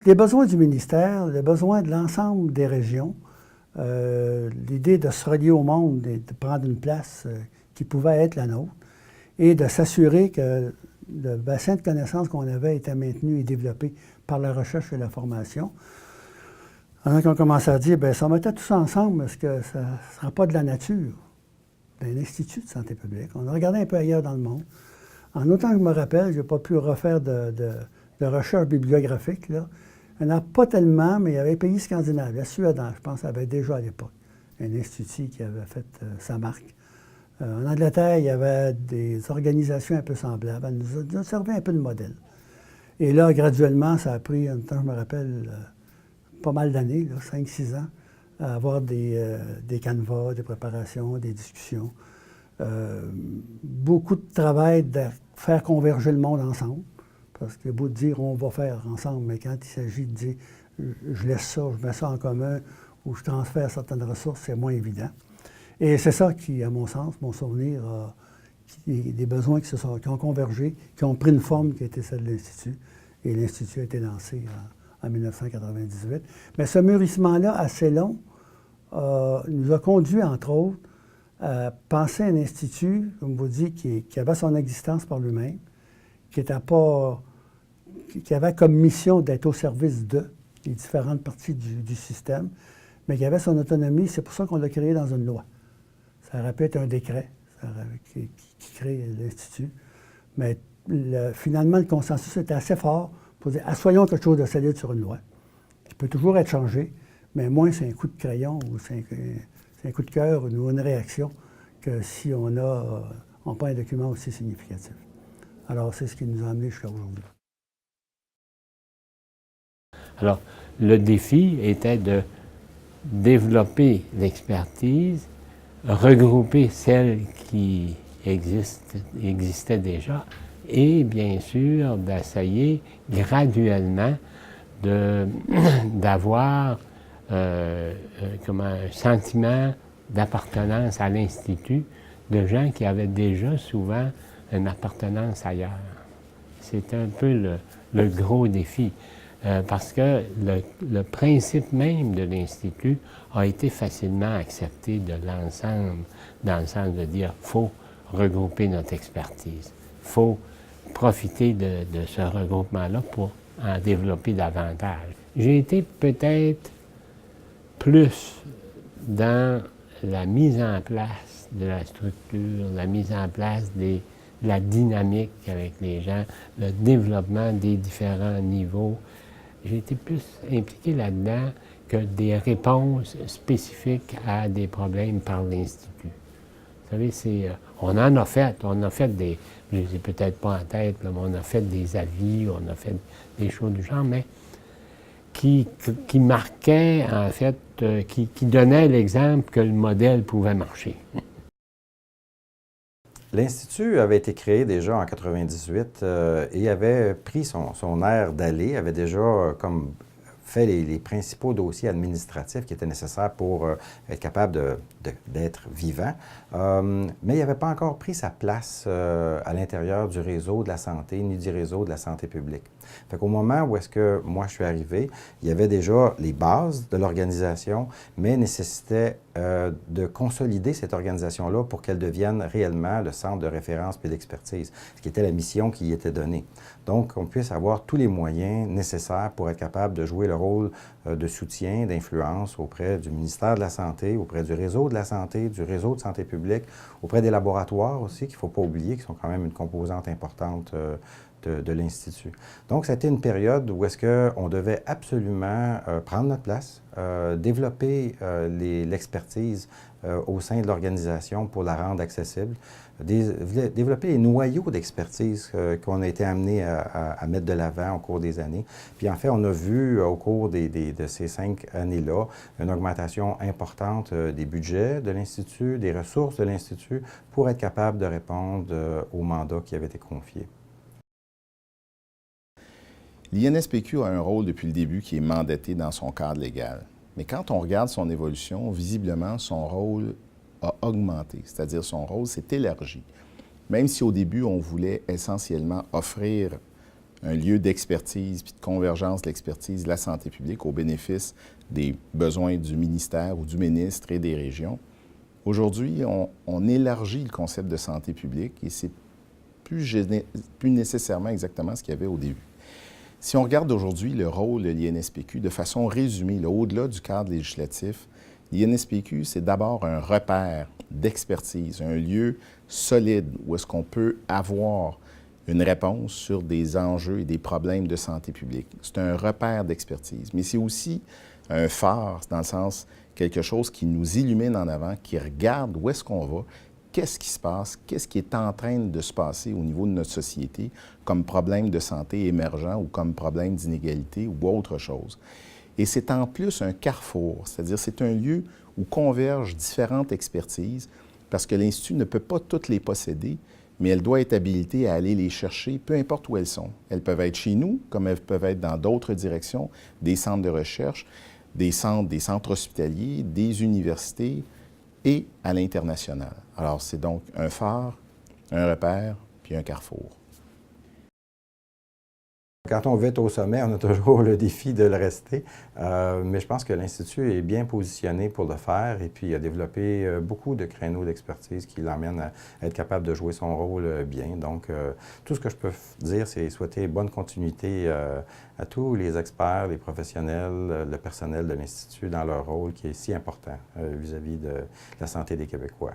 Les besoins du ministère, les besoins de l'ensemble des régions, l'idée de se relier au monde et de prendre une place qui pouvait être la nôtre et de s'assurer que le bassin de connaissances qu'on avait était maintenu et développé par la recherche et la formation. Alors qu'on commençait à dire, bien, si on mettait tout ça ensemble, est-ce que ça ne sera pas de la nature? D'un institut de santé publique. On a regardé un peu ailleurs dans le monde. En autant que je me rappelle, je n'ai pas pu refaire de recherche bibliographique, là. Il n'y en a pas tellement, mais il y avait les pays scandinaves. La Suède, je pense, avait déjà à l'époque un institut qui avait fait sa marque. En Angleterre, il y avait des organisations un peu semblables. Elles nous ont servi un peu de modèle. Et là, graduellement, ça a pris, en même temps, je me rappelle, pas mal d'années, 5-6 ans, à avoir des canevas, des préparations, des discussions. Beaucoup de travail de faire converger le monde ensemble. Parce que beau de dire on va faire ensemble, mais quand il s'agit de dire je laisse ça, je mets ça en commun ou je transfère certaines ressources, c'est moins évident. Et c'est ça qui, à mon sens, mon souvenir, des besoins qui ont convergé, qui ont pris une forme qui était celle de l'Institut. Et l'Institut a été lancé en 1998. Mais ce mûrissement-là, assez long, nous a conduit, entre autres, à penser à un institut, comme vous dites, qui avait son existence par lui-même, qui avait comme mission d'être au service de les différentes parties du système, mais qui avait son autonomie. C'est pour ça qu'on l'a créé dans une loi. Ça aurait pu être un décret qui crée l'Institut. Mais finalement, le consensus était assez fort pour dire assoyons quelque chose de solide sur une loi, qui peut toujours être changé, mais moins c'est un coup de crayon ou c'est un coup de cœur ou une réaction que si on pas un document aussi significatif. Alors, c'est ce qui nous a amenés jusqu'à aujourd'hui. Alors, le défi était de développer l'expertise, regrouper celles qui existaient déjà et, bien sûr, d'essayer graduellement d'avoir un sentiment d'appartenance à l'Institut de gens qui avaient déjà souvent une appartenance ailleurs. C'est un peu le gros défi, parce que le principe même de l'Institut a été facilement accepté de l'ensemble, dans le sens de dire qu'il faut regrouper notre expertise, il faut profiter de ce regroupement-là pour en développer davantage. J'ai été peut-être plus dans la mise en place de la structure, la mise en place de la dynamique avec les gens, le développement des différents niveaux. J'ai été plus impliqué là-dedans que des réponses spécifiques à des problèmes par l'Institut. Vous savez, on a fait des, je ne les ai peut-être pas en tête, là, mais on a fait des avis, on a fait des choses du genre, mais qui marquaient, en fait, qui donnaient l'exemple que le modèle pouvait marcher. L'Institut avait été créé déjà en 1998 et avait pris son air d'aller, avait déjà comme fait les principaux dossiers administratifs qui étaient nécessaires pour être capable d'être vivant. Mais il n'avait pas encore pris sa place à l'intérieur du réseau de la santé ni du réseau de la santé publique. Fait qu'au moment où est-ce que moi je suis arrivé, il y avait déjà les bases de l'organisation, mais nécessitait de consolider cette organisation-là pour qu'elle devienne réellement le centre de référence et d'expertise, ce qui était la mission qui y était donnée. Donc, qu'on puisse avoir tous les moyens nécessaires pour être capable de jouer le rôle de soutien, d'influence auprès du ministère de la Santé, auprès du réseau de la santé, du réseau de santé publique, auprès des laboratoires aussi, qu'il ne faut pas oublier, qui sont quand même une composante importante de l'Institut. Donc, c'était une période où est-ce qu'on devait absolument prendre notre place, développer l'expertise au sein de l'organisation pour la rendre accessible, développer les noyaux d'expertise qu'on a été amené à mettre de l'avant au cours des années. Puis en fait, on a vu au cours de ces 5 années-là une augmentation importante des budgets de l'Institut, des ressources de l'Institut pour être capable de répondre aux mandats qui avaient été confiés. L'INSPQ a un rôle depuis le début qui est mandaté dans son cadre légal. Mais quand on regarde son évolution, visiblement, son rôle a augmenté, c'est-à-dire son rôle s'est élargi. Même si au début, on voulait essentiellement offrir un lieu d'expertise puis de convergence de l'expertise de la santé publique au bénéfice des besoins du ministère ou du ministre et des régions. Aujourd'hui, on élargit le concept de santé publique et c'est plus nécessairement exactement ce qu'il y avait au début. Si on regarde aujourd'hui le rôle de l'INSPQ de façon résumée, au-delà du cadre législatif, l'INSPQ, c'est d'abord un repère d'expertise, un lieu solide où est-ce qu'on peut avoir une réponse sur des enjeux et des problèmes de santé publique. C'est un repère d'expertise, mais c'est aussi un phare, dans le sens quelque chose qui nous illumine en avant, qui regarde où est-ce qu'on va, qu'est-ce qui se passe, qu'est-ce qui est en train de se passer au niveau de notre société comme problème de santé émergent ou comme problème d'inégalité ou autre chose. Et c'est en plus un carrefour, c'est-à-dire c'est un lieu où convergent différentes expertises parce que l'Institut ne peut pas toutes les posséder, mais elle doit être habilitée à aller les chercher, peu importe où elles sont. Elles peuvent être chez nous, comme elles peuvent être dans d'autres directions, des centres de recherche, des centres hospitaliers, des universités et à l'international. Alors, c'est donc un phare, un repère, puis un carrefour. Quand on veut être au sommet, on a toujours le défi de le rester, mais je pense que l'Institut est bien positionné pour le faire et puis il a développé beaucoup de créneaux d'expertise qui l'emmènent à être capable de jouer son rôle bien. Donc, tout ce que je peux dire, c'est souhaiter bonne continuité à tous les experts, les professionnels, le personnel de l'Institut dans leur rôle qui est si important vis-à-vis de la santé des Québécois.